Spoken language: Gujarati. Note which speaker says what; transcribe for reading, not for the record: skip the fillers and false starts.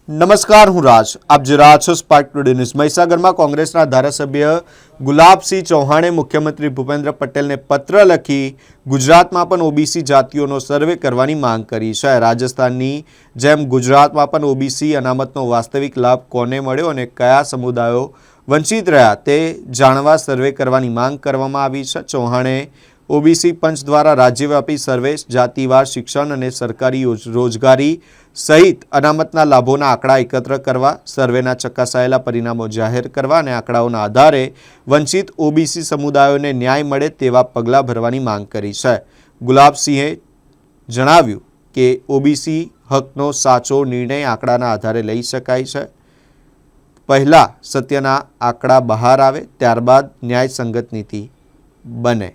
Speaker 1: નમસ્કાર, હું રાજ. આપ જોઈ રહ્યા છો સ્પાર્ક ટુડે ન્યૂઝ. મહીસાગરમાં કોંગ્રેસના ધારાસભ્ય ગુલાબસિંહ ચૌહાણે મુખ્યમંત્રી ભૂપેન્દ્ર પટેલને પત્ર લખી ગુજરાતમાં પણ ઓબીસી જાતિઓનો સર્વે કરવાની માંગ કરી છે. રાજસ્થાનની જેમ ગુજરાતમાં પણ ઓબીસી અનામતનો વાસ્તવિક લાભ કોને મળ્યો અને કયા સમુદાયો વંચિત રહ્યા તે જાણવા સર્વે કરવાની માંગ કરવામાં આવી છે. ચૌહાણે ઓબીસી પંચ દ્વારા રાજ્યવ્યાપી સર્વે, જાતિવાર શિક્ષણ અને સરકારી રોજગારી સહિત અનામતના લાભોના આંકડા એકત્ર કરવા, સર્વેના ચકાસાયેલા પરિણામો જાહેર કરવા અને આંકડાઓના આધારે વંચિત ઓબીસી સમુદાયોને ન્યાય મળે તેવા પગલાં ભરવાની માંગ કરી છે. ગુલાબસિંહે જણાવ્યું કે ઓબીસી હકનો સાચો નિર્ણય આંકડાના આધારે લઈ શકાય છે. પહેલાં સત્યના આંકડા બહાર આવે, ત્યારબાદ ન્યાયસંગત નીતિ બને.